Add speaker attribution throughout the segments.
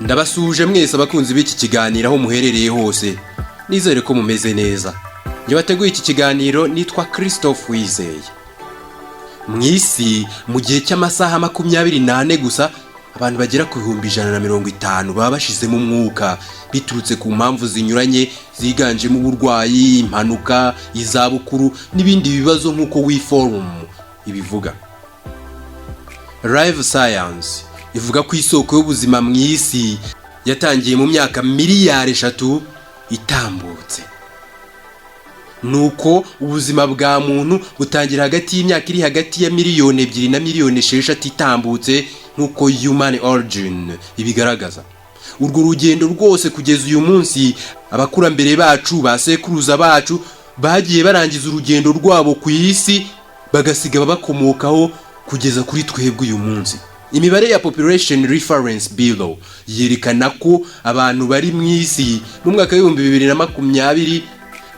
Speaker 1: Ndabasuje mwese abakunzi b'iki kiganiro aho muherereye hose. Nizere ko mumeze neza. Njye wateguye iki kiganiro nitwa Christophe Wizeye. Mwisi mu gihe cy'amasaha 24 gusa abantu bagera ku 150 baba bashizemo umwuka biturutse ku mpamvu zinyuranye ziganjemo uburwayi, impanuka, izabukuru n'ibindi bibazo nk'uko WeForum ibivuga. Live Science ivuga ko isoko y'ubuzima mw'isi yatangiye mu myaka miliyari 3 itambutse. Nuko ubuzima bwa muntu butangira hagati y'imyaka iri hagati ya miliyoni 2 na miliyoni 6 itambutse nkuko Human Origin ibigaragaza. Urwo rugendo rwose kugeza uyu munsi abakurambere bacu basekuruza bacu bagiye barangiza urugendo rwabo ku isi bagasiga babakomokaho kugeza kuri twebwe uyu munsi. Imibare ya Population Reference Bureau yerekana ko abantu bari mu isi mu mwaka wa 2020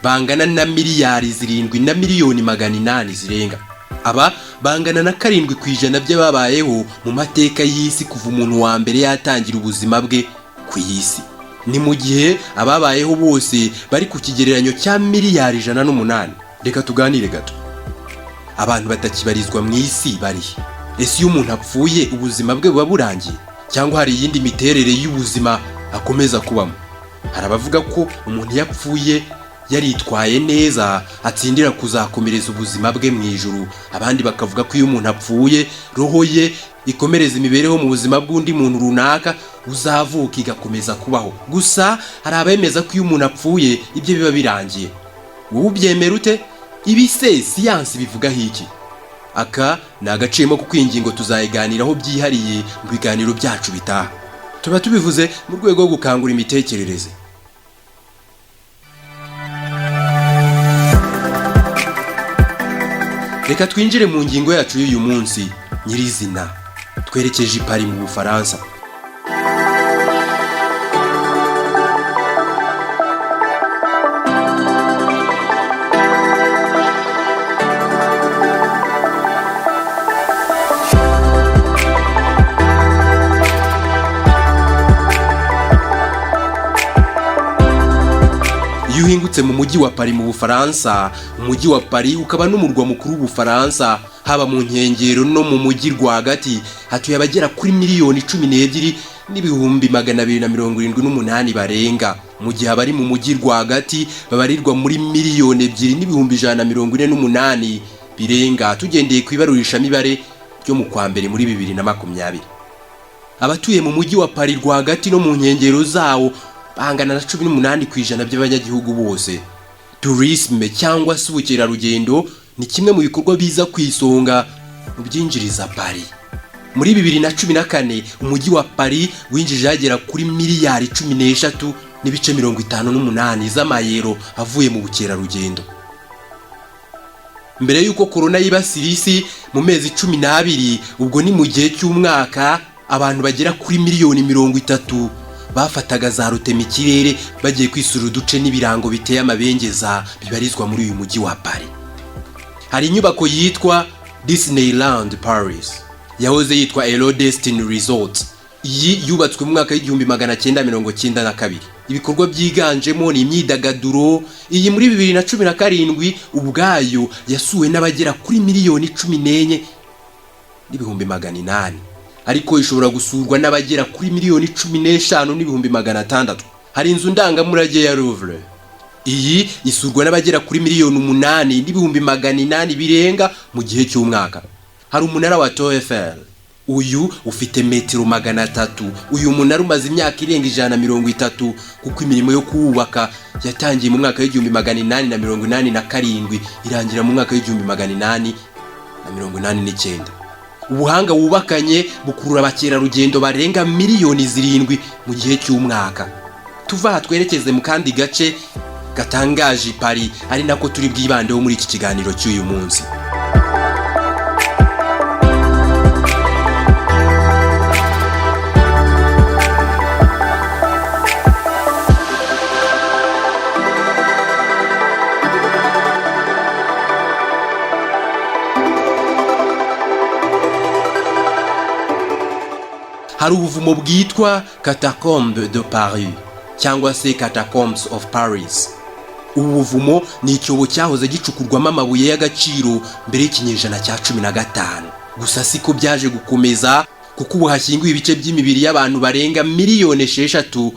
Speaker 1: bangana na miliyari 7 na miliyoni 800 zirenga. Aba bangana na 7% by'ababayeho mu mateka y'isi kuva umuntu wa mbere yatangira ubuzima bwe ku isi. Ni mu gihe ababayeho bose bari ku kigereranyo cya miliyari 108. Reka tuganire gato. Abantu batakibarizwa mu isi bari. Ese iyo umuntu apfuye ubuzima bwe buba burangiye cyangwa hari iyindi miterere y'ubuzima akomeza kubamo? Hari abavuga ko umuntu yapfuye yaritwaye neza atsindira kuzakomereza ubuzima bwe mu ijuru. Abandi bakavuga ko iyo umuntu apfuye roho ye ikomereza imibereho mu buzima bw'undi muntu runaka uzavuka igakomeza kubaho. Gusa hari abemeza ko iyo umuntu apfuye ibyo biba birangiye. Wowe ubyemera ute? Ibi se siyansi bivuga iki? Aka ni agaciro ko kwingingo tuzayiganiraho byihariye mu biganiro byacu bitaha. Tuba tubivuze mu rwego rwo gukangura imitekerereze. Reka twinjire mu ngingo yacu y'uyu munsi nyirizina. Twerekeje i Paris mu Bufaransa. Iyo uhingutse mu mujyi wa Paris mu Bufaransa, umujyi wa Paris ukaba n'umurwa mukuru w'Ubufaransa, haba mu nkengero no mu mujyi rwagati hatuye abagera kuri miliyoni 12 n'ibihumbi 278 barenga. Mu gihe abari mu mujyi rwagati babarirwa muri miliyoni 2 n'ibihumbi 148 birenga tugendeye ku ibarurisha mibare ryo mu kwa mbere muri 2020. Abatuye mu mujyi wa Paris rwagati no mu nkengero zawo bangana na 18% by'abanyagihugu bose. Tourisme cyangwa se ubukerarugendo ni kimwe mu bikorwa biza kwisonga mu byinjiriza Paris. Muri 2014 umujyi wa Paris winjije agera kuri miliyari 13 n'ibice 58 z'amayero avuye mu bukerarugendo. Mbere yuko corona yibasira isi mu mezi 12, ubwo ni mu gihe cy'umwaka abantu bagera kuri miliyoni 30 bafataga za rutema ikirere bagiye kwisura uduce n'ibirango biteye amabengeza bibarizwa muri uyu mujyi wa Paris. Hari inyubako yitwa Disneyland Paris yahoze yitwa Euro Destiny Resort. Iyi yubatswe mu mwaka w'1992. Ibikorwa byiganjemo ni imyidagaduro. Iyi muri 2017 ubwayo yasuwe n'abagera kuri miliyoni 14 n'ibihumbi 800. Ariko ishobora gusurwa n'abagera kuri miliyoni 15 n'ibihumbi 600. Hari inzu ndangamurage ya Louvre. Iyi isurwa n'abagera kuri miliyoni 8 n'ibihumbi 800 birenga mu gihe cy'umwaka. Hari umunara wa Tour Eiffel. Uyu ufite metero 300. Uyu munara umaze imyaka irenga 130 kuko imirimo yo kuwubaka yatangiye mu mwaka w'1887 irangira mu mwaka w'1889. Ubuhanga wubakanye bukurura abakerarugendo barenga miliyoni 7 mu gihe cy'umwaka. Tuva twerekeze mu kandi gace gatangaje Paris ari nako turi bwibandeho muri iki kiganiro cy'uyu munsi. hari ubuvumo bwitwa Catacombes de Paris cyangwa se Catacombs of Paris. Ubu buvumo ni icyobo cyahoze gicukurwamo amabuye y'agaciro mbere y'ikinyejana cya 15. Gusa siko byaje gukomeza kuko ubu hashyinguye ibice by'imibiri y'abantu barenga 6,000,000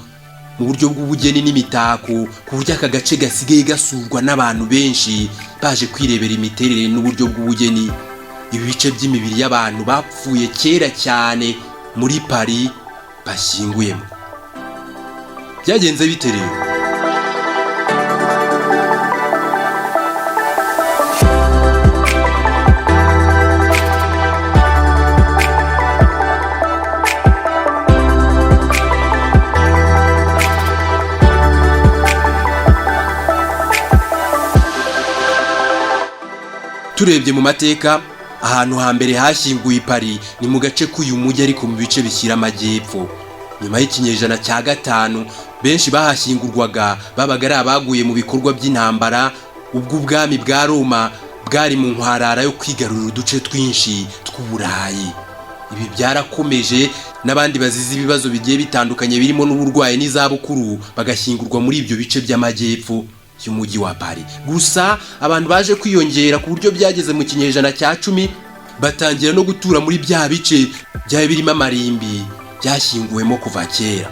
Speaker 1: mu buryo bw'ubugeni n'imitako, ku buryo aka gace gasigaye gasurwa n'abantu benshi baje kwirebera imiterere n'uburyo bw'ubugeni ibi bice by'imibiri y'abantu bapfuye kera cyane muri Paris bashyinguyemo. Byagenze bite rero? Turebye mu mateka, ahantu hambere hashyinguye Paris ni mu gace k'uyu mujyi ariko mu bice bishyira amajyepfo. Nyuma y'ikinyejana cya 5 benshi bahashyingurwaga babaga ari abaguye mu bikorwa by'intambara ubwo ubwami bwa Roma bwari mu nkwarara yo kwigarurira uduce twinshi tw'Uburayi. Ibi byarakomeje n'abandi bazize ibibazo bigiye bitandukanye birimo n'uburwayi n'izabukuru bagashyingurwa muri ibyo bice by'amajyepfo y'umujyi wa Paris. Gusa abantu baje kwiyongera ku buryo byageze mu kinyejana cya 10 batangira no gutura muri bya bice byari birimo amarimbi byashyinguwemo kuva kera.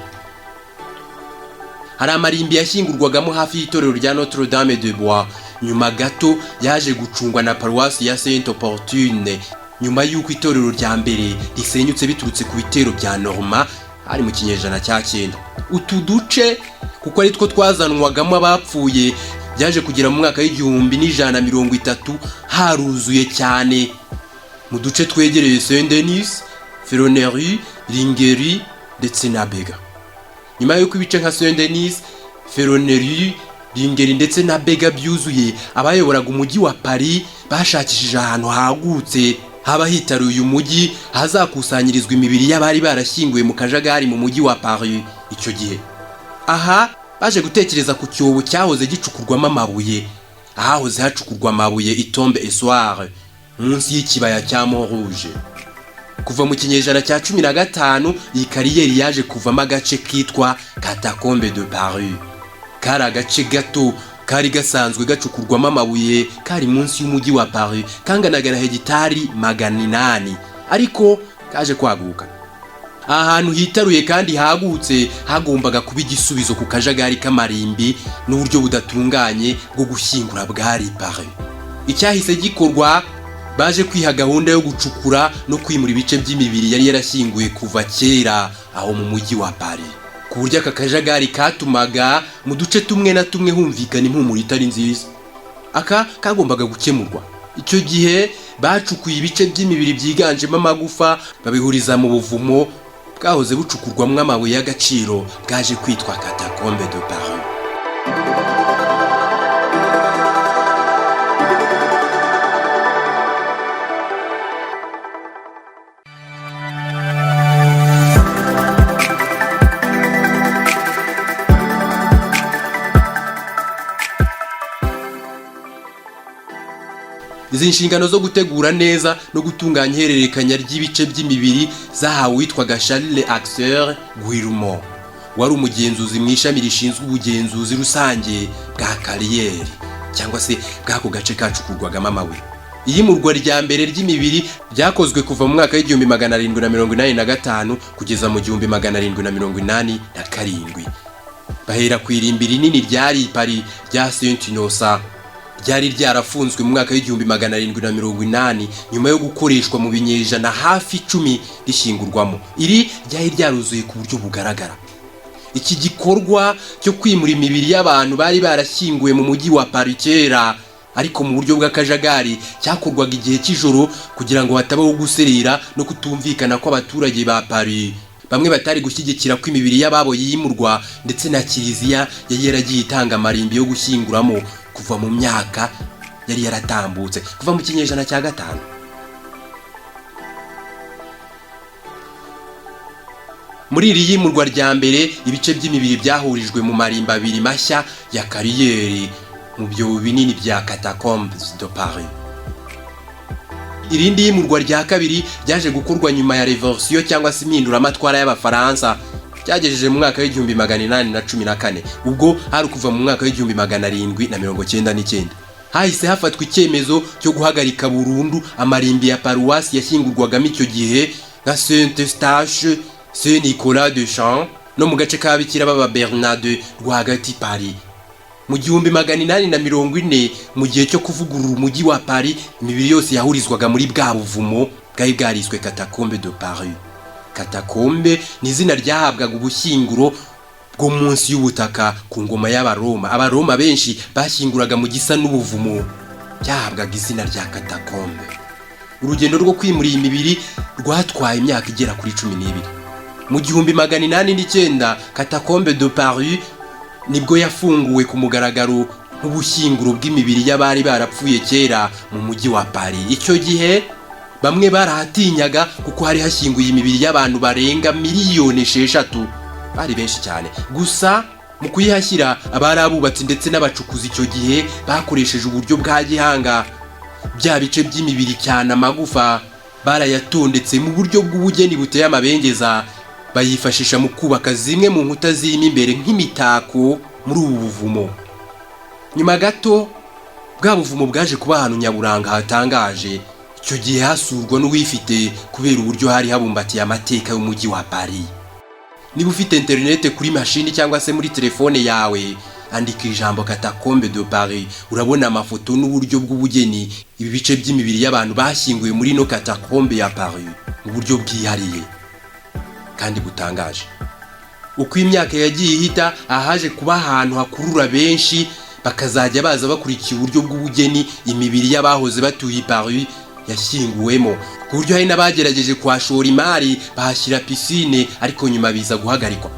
Speaker 1: Hari amarimbi yashyingurwagamo hafi y'itorero rya Notre Dame de Bois, nyuma gato yaje gucungwa na paruwasi ya Sainte Opportune nyuma y'uko itorero rya mbere risenyutse biturutse ku bitero bya Norma hari mu kinyejana cya 9. Utu duce kuko ari two twazanwagamo abapfuye byaje kugera mu mwaka w'1130 haruzuye cyane mu duce twegereye Saint-Denis, Ferronnerie, Lingerie ndetse na Bega. Nyuma y'uko ibice nka Saint-Denis, Ferronnerie, Lingerie ndetse na Bega byuzuye, abayoboraga umujyi wa Paris bashakishije ahantu hagutse haba hitaruye uyu mujyi hazakusanyirizwa imibiri y'abari barashyinguye mu kajagari mu mujyi wa Paris icyo gihe. Aha baje gutekereza ku cyobo cyahoze gicukurwamo amabuye, ahahoze hacukurwa amabuye itombe Essoir munsi y'ikibaya cya Montrouge. Kuva mu kinyejana cya 15 iyi kariyeri yaje kuvamo agace kitwa Catacombes de Paris. Kari agace gato kari gasanzwe gacukurwamo amabuye kari munsi y'umujyi wa Paris kanganaga na hegitari 800 ariko kaje kwaguka. Ahantu hitaruye kandi hagutse hagombaga kuba igisubizo ku kajagari k'amarimbi n'uburyo budatunganye bwo gushyingura bwari Paris. Icyahise gikorwa baje kwiha gahunda yo gucukura no kwimura ibice by'imibiri yari yarashyinguye kuva kera aho mu mujyi wa Paris, ku buryo aka kajagari katumaga mu duce tumwe na tumwe humvikana impumuro itari nziza. Aka kagombaga gukemurwa. Icyo gihe bacukuye ibice by'imibiri byiganjemo amagufa babihuriza mu buvumo bwahoze bucukurwamo amabuye y'agaciro bwaje kwitwa Catacombes de Paris. Izi nshingano zo gutegura neza no gutunganya ihererekanya ry'ibice by'imibiri zahawe witwaga Charles Axel Guillemot, wari umugenzuzi mu ishami rishinzwe ubugenzuzi rusange bwa kariyeri cyangwa se bw'ako gace kacukurwagamo amabuye. Iyimurwa rya mbere ry'imibiri ryakozwe kuva mu mwaka w'1785 kugeza mu 1787. Bahera ku irimbi rinini ryari Paris rya Saint Innocent ryari ryarafunzwe mu mwaka w'1780 nyuma yo gukoreshwa mu binyejana hafi 10 rishingurwamo. Iri ryari ryaruzuye ku buryo bugaragara. Iki gikorwa cyo kwimura imibiri y'abantu bari barashyinguye mu mujyi wa Paris kera ariko mu buryo bw'akajagari cyakorwaga igihe cy'ijoro kugira ngo hatabaho guserera no kutumvikana kw'abaturage ba Paris. Bamwe batari gushyigikira ko imibiri y'ababo yimurwa ndetse na kiliziya yari yaragiye itanga amarimbi yo gushyinguramo kuva mu myaka yari yaratambutse kuva mu kinyejana cya 5. Muri iri yimurwa rya mbere ibice by'imibiri byahurijwe mu marimba abiri mashya ya kariyeri mu byobo binini bya Catacombes de Paris. irindi yimurwa rya kabiri ryaje gukorwa nyuma ya revolution cyangwa se impinduramatwara y'abafaransa, cyagejeje mu mwaka w'igihumbi 1814, ubwo hari kuva mu mwaka w'igihumbi 799. Hahise hafatwa icyemezo cyo guhagarika burundu amarimbi ya paruwasi yashyingurwagamo icyo gihe nka Saint Eustache, Saint Nicolas de Champs no mu gace k'ababikira b'aba Bernard rwagati Paris. Mu 1840 mu gihe cyo kuvugurura umujyi wa Paris, imibiri yose yahurizwaga muri bwa buvumo bwari bwariswe Catacombe de Paris. Catacombe ni izina ryahabwaga ubushyinguro bwo munsi y'ubutaka ku ngoma y'Abaroma. Abaroma benshi bashyinguraga mu gisa n'ubuvumo, byahabwaga izina rya Catacombe. Urugendo rwo kwimura iyi mibiri rwatwaye imyaka igera kuri 12. Mu 1809 Catacombe de Paris nibwo yafunguwe ku mugaragaro nk'ubushyinguro bw'imibiri y'abari barapfuye kera mu mujyi wa Paris. Icyo gihe bamwe barahatinyaga kuko hari hashyinguye imibiri y'abantu barenga 6,000,000, bari benshi cyane. Gusa mu kuyihashyira abari abubatsi ndetse n'abacukuzi icyo gihe bakoresheje uburyo bwa gihanga. Bya bice by'imibiri cyane amagufa barayatondetse mu buryo bw'ubugeni buteye amabengeza, bayifashisha mu kubaka zimwe mu nkuta zirimo imbere nk'imitako muri ubu buvumo. Nyuma gato bwa buvumo bwaje kuba ahantu nyaburanga hatangaje. Icyo gihe hasurwa n'uwifite kubera uburyo hari habumbatiye amateka y'umujyi wa Paris. Niba ufite internet kuri mashini cyangwa se muri telefone yawe, andika ijambo Catacombe de Paris, urabona amafoto n'uburyo bw'ubugeni ibi bice by'imibiri y'abantu bashyinguye muri no Catacombe ya Paris mu buryo bwihariye kandi butangaje. Uko imyaka yagiye ihita, ahaje kuba ahantu hakurura benshi bakazajya baza bakurikiye uburyo bw'ubugeni imibiri y'abahoze batuye Paris yashyinguwemo, ku buryo hari n'abagerageje kwashora imari bahashyira piscine, ariko nyuma biza guhagarikwa.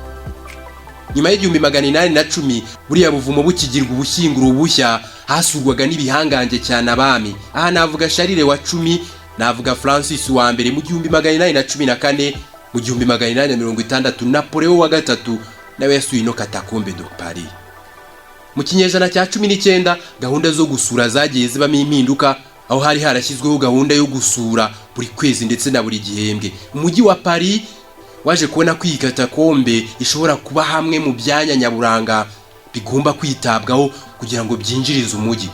Speaker 1: Nyuma y'igihumbi 1810 buriya buvumo bukigirwa ubushyinguro bushya, hasurwaga n'ibihangange cyane abami. Aha navuga Charles wa 10, navuga Francis wa mbere mu 1814, mu 1860 Napoleon wa gatatu nawe yasuye no Catacombe de Paris. Mu kinyejana cya 19 gahunda zo gusura zagiye zibamo impinduka, aho hari harashyizweho gahunda yo gusura buri kwezi ndetse na buri gihembwe. Umujyi wa Paris waje kubona ko iyi Catacombe ishobora kuba hamwe mu byanya nyaburanga bigomba kwitabwaho kugira ngo byinjirize umujyi.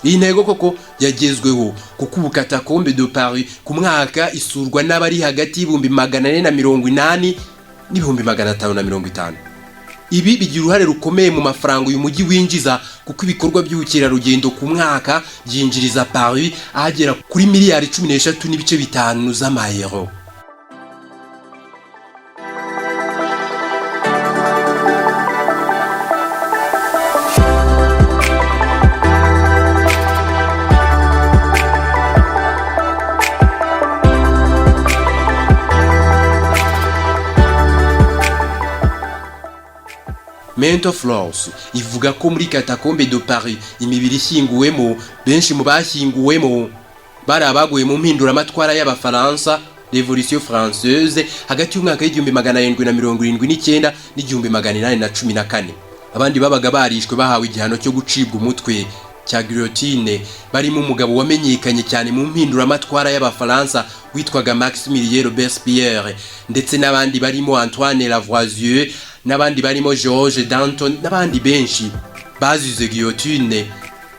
Speaker 1: Iyi ntego koko yagezweho, kuko ubu Catacombe de Paris ku mwaka isurwa n'abari hagati y'ibihumbi 480 n'ibihumbi 550. Ibi bigira uruhare rukomeye mu mafaranga uyu mujyi winjiza, kuko ibikorwa by'ubukerarugendo ku mwaka byinjiriza Paris ahagera kuri miliyari 13.5 z'amayero. Mental Floss ivuga ko muri Catacombe de Paris imibiri ishyinguwemo, benshi mu bashyinguwemo bari abaguye mu mpinduramatwara y'Abafaransa, Revolution Française, hagati y'umwaka w'igihumbi 1779 n'igihumbi 1814. Abandi babaga barishwe bahawe igihano cyo gucibwa umutwe cya guillotine, barimo umugabo wamenyekanye cyane mu mpinduramatwara y'Abafaransa witwaga Maximilien Robespierre, ndetse n'abandi barimo Antoine Lavoisier, n'abandi barimo George Danton n'abandi benshi bazize guillotine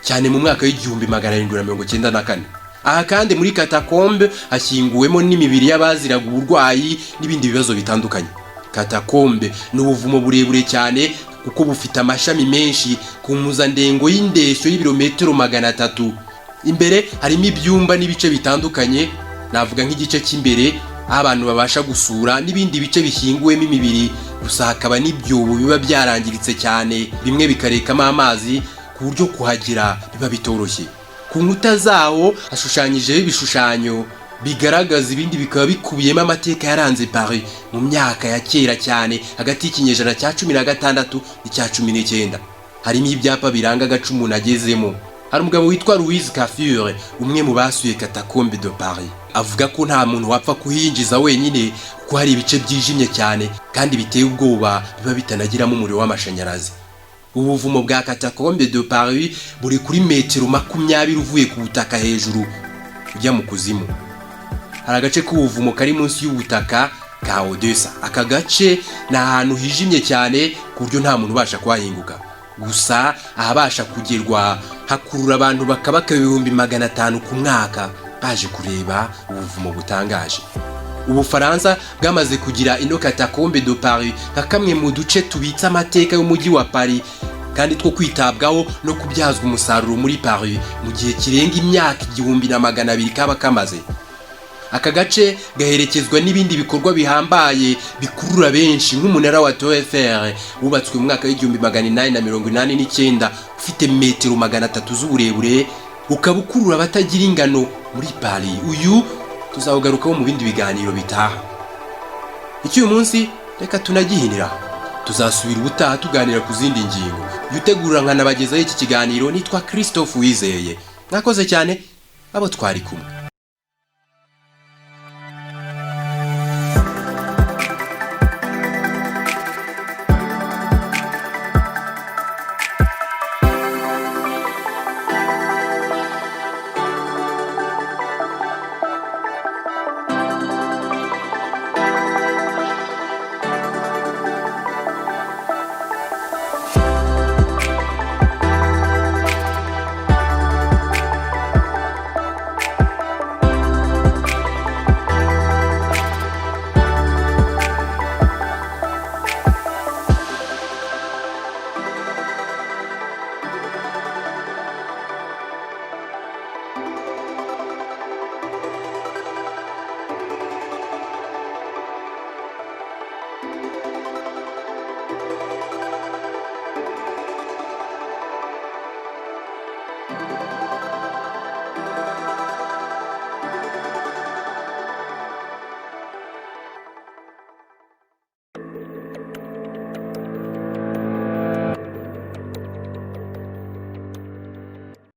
Speaker 1: cyane mu mwaka w'igihumbi 1794. Aha kandi muri Catacombe hashyinguwemo n'imibiri y'abaziraga uburwayi n'ibindi bibazo bitandukanye. Catacombe ni ubuvumo burebure cyane kuko bufite amashami menshi ku mpuzandengo y'indeshyo y'ibirometero 300. Imbere harimo ibyumba n'ibice bitandukanye, navuga nk'igice cy'imbere aho abantu babasha gusura n'ibindi bice bishyinguwemo imibiri, gusa hakaba n'ibyobo biba byarangiritse cyane, bimwe bikarekamo amazi ku buryo kuhagira biba bitoroshye. Ku nkuta zaho hashushanyijeho ibishushanyo bigaragaza ibindi, bikaba bikubiyemo amateka yaranze Paris mu myaka ya kera cyane hagati y'ikinyejana cya 16 n'icya 19. Harimo ibyapa biranga agace umuntu agezemo. Hari umugabo witwa Louise Caffure, umwe mu basuye Catacombe de Paris, avuga ko nta muntu wapfa kuhinjiza wenyine kuko hari ibice byijimye cyane kandi biteye ubwoba, biba bitanagiramo umuriro w'amashanyarazi. Ubuvumo bwa Catacombe de Paris buri kuri metero 20 uvuye ku butaka hejuru ujya mu kuzimu. hari agace k'ubuvumo kari munsi y'ubutaka ka Odessa. Aka gace ni ahantu hijimye cyane ku buryo nta muntu ubasha kuhahinguka, gusa ahabasha kugerwa hakurura abantu bakabaka 500 ku mwaka baje kureba ubuvumo butangaje. Ubufaransa bwamaze kugira ino Catacombe de Paris nka kamwe mu duce tubitsa amateka y'umujyi wa Paris kandi two kwitabwaho no kubyazwa umusaruro muri Paris mu gihe kirenga imyaka 1200 kaba kamaze. Aka gace gaherekezwa n'ibindi bikorwa bihambaye bikurura benshi nk'umunara wa Tour Eiffel wubatswe mu mwaka w'1889 ufite metero 300 z'uburebure, ukaba ukurura abatagira ingano muri Paris. Uyu tuzawugarukaho mu bindi biganiro bitaha. Iki uyu munsi reka tunagihinira, tuzasubira ubutaha tuganira ku zindi ngingo. Yutegurira nkanabagezaho iki kiganiro nitwa Christophe Wizeye. Mwakoze cyane abo twari kumwe.